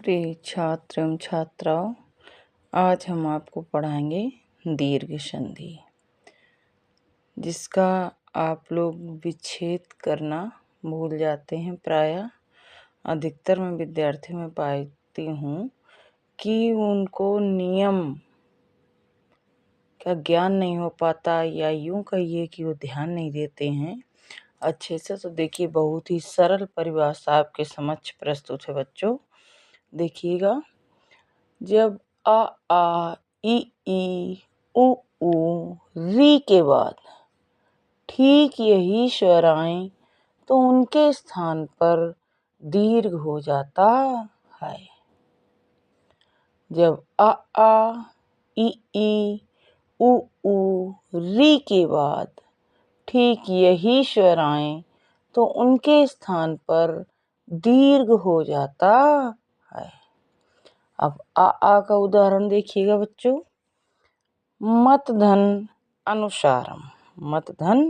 प्रिय छात्र एवं छात्राओं, आज हम आपको पढ़ाएंगे दीर्घ संधि, जिसका आप लोग विच्छेद करना भूल जाते हैं। प्रायः अधिकतर मैं विद्यार्थियों में पाती हूँ कि उनको नियम का ज्ञान नहीं हो पाता, या यूँ कहिए कि वो ध्यान नहीं देते हैं अच्छे से। तो देखिए, बहुत ही सरल परिभाषा आपके समक्ष प्रस्तुत है बच्चों। देखिएगा, जब आ ई उ री के बाद ठीक यही स्वर आए तो उनके स्थान पर दीर्घ हो जाता है। जब आ ई उ री के बाद ठीक यही स्वर आए तो उनके स्थान पर दीर्घ हो जाता है। अब आ का उदाहरण देखिएगा बच्चों। मतधन अनुसारम, मतधन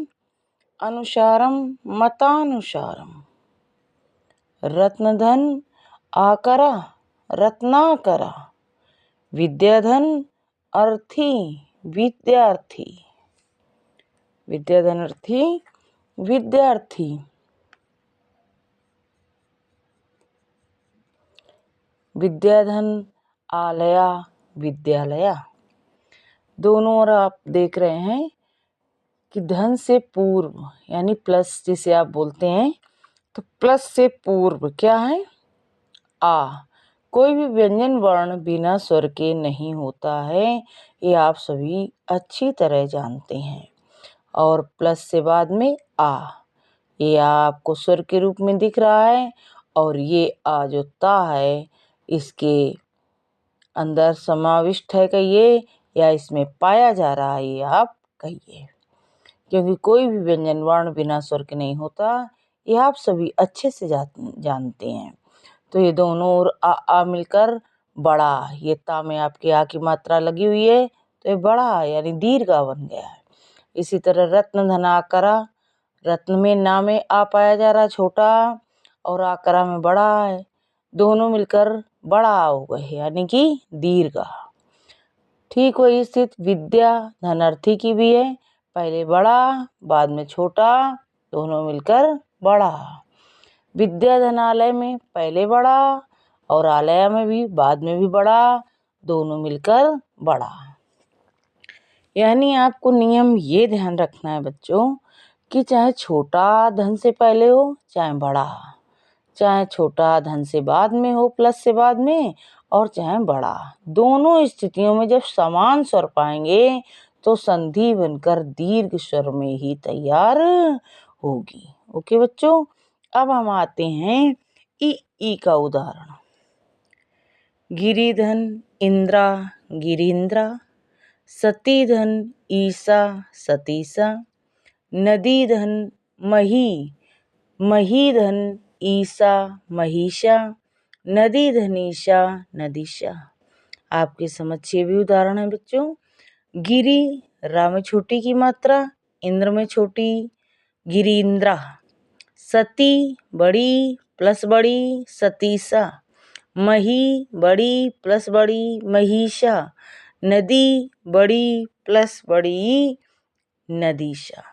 अनुसारम मतानुसारम। रत्नधन आकरा रत्नाकरा। विद्याधन अर्थी विद्यार्थी, विद्याधन अर्थी विद्यार्थी। विद्याधन आलया विद्यालया। दोनों ओर आप देख रहे हैं कि धन से पूर्व यानी प्लस जिसे आप बोलते हैं, तो प्लस से पूर्व क्या है? आ। कोई भी व्यंजन वर्ण बिना स्वर के नहीं होता है, ये आप सभी अच्छी तरह जानते हैं। और प्लस से बाद में आ, ये आपको स्वर के रूप में दिख रहा है, और ये आ जो ता है इसके अंदर समाविष्ट है कहिए, या इसमें पाया जा रहा है, ये आप कहिए। क्योंकि कोई भी व्यंजन वर्ण बिना स्वर के नहीं होता, ये आप सभी अच्छे से जानते हैं। तो ये दोनों ओर आ मिलकर बड़ा, ये ता में आपके आ की मात्रा लगी हुई है, तो ये बड़ा यानी दीर्घ बन गया है। इसी तरह रत्न धन आकरा, रत्न में ना में आ पाया जा रहा छोटा, और आकरा में बड़ा है, दोनों मिलकर बड़ा हो गए यानी कि दीर्घ। ठीक वही स्थिति विद्या धनार्थी की भी है, पहले बड़ा बाद में छोटा, दोनों मिलकर बड़ा। विद्या धनालय में पहले बड़ा और आलय में भी बाद में भी बड़ा, दोनों मिलकर बड़ा। यानी आपको नियम ये ध्यान रखना है बच्चों कि चाहे छोटा धन से पहले हो चाहे बड़ा, चाहे छोटा धन से बाद में हो प्लस से बाद में, और चाहे बड़ा, दोनों स्थितियों में जब समान स्वर पाएंगे तो संधि बनकर दीर्घ स्वर में ही तैयार होगी। ओके बच्चों, अब हम आते हैं ई का उदाहरण। गिरिधन इंद्रा गिरींद्रा। सतीधन ईसा सतीसा। नदीधन मही महीधन ईसा महिषा। नदी धनीषा नदीशा। आपके समक्ष ये भी उदाहरण है बच्चों। गिरी रा में छोटी की मात्रा, इंद्र में छोटी गिरींद्रा। सती बड़ी प्लस बड़ी सतीसा। मही बड़ी प्लस बड़ी महिषा। नदी बड़ी प्लस बड़ी नदीशा।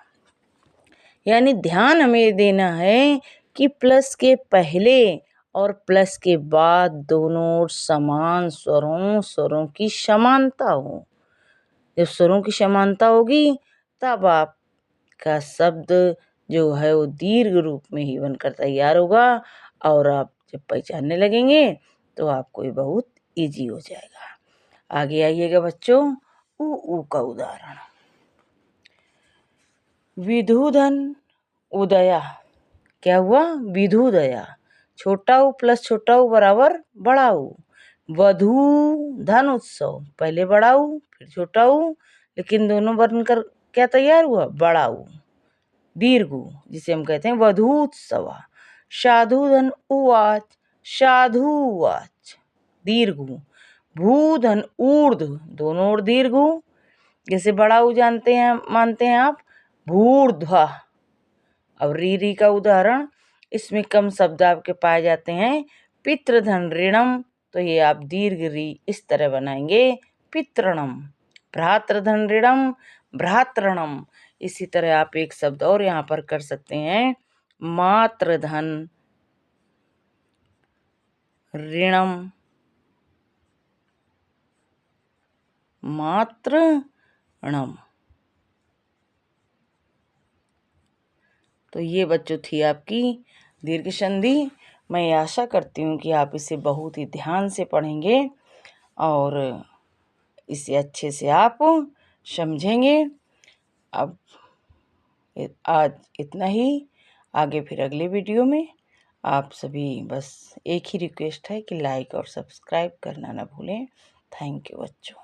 यानी ध्यान हमें देना है कि प्लस के पहले और प्लस के बाद दोनों समान स्वरों की समानता हो। जब स्वरों की समानता होगी तब आपका शब्द जो है वो दीर्घ रूप में ही बनकर तैयार होगा, और आप जब पहचानने लगेंगे तो आपको ये बहुत इजी हो जाएगा। आगे आइएगा बच्चों, ऊ का उदाहरण। विधुधन उदया। क्या हुआ? विधुदया। छोटा ऊ प्लस छोटा ऊ बराबर बड़ा ऊ। वधू धन उत्सव, पहले बड़ा ऊ फिर छोटा ऊ, लेकिन दोनों बनकर क्या तैयार हुआ? बड़ा ऊ दीर्घ ऊ, जिसे हम कहते हैं वधूत्सव। साधु धन उवाच साधु उवाच दीर्घ ऊ। भू धन ऊर्ध्व, दोनों ओर दीर्घ ऊ, जैसे बड़ा ऊ जानते हैं मानते हैं आप, भूर्ध्व। अब री का उदाहरण, इसमें कम शब्द आपके पाए जाते हैं। पितृधन ऋणम तो ये आप दीर्घ री इस तरह बनाएंगे, पितृणम। भ्रातृधन ऋणम, भ्रातृणम। इसी तरह आप एक शब्द और यहाँ पर कर सकते हैं, मातृधन ऋणम मातृणम। तो ये बच्चों थी आपकी दीर्घ संधि। मैं आशा करती हूँ कि आप इसे बहुत ही ध्यान से पढ़ेंगे और इसे अच्छे से आप समझेंगे। अब आज इतना ही, आगे फिर अगले वीडियो में। आप सभी बस एक ही रिक्वेस्ट है कि लाइक और सब्सक्राइब करना ना भूलें। थैंक यू बच्चों।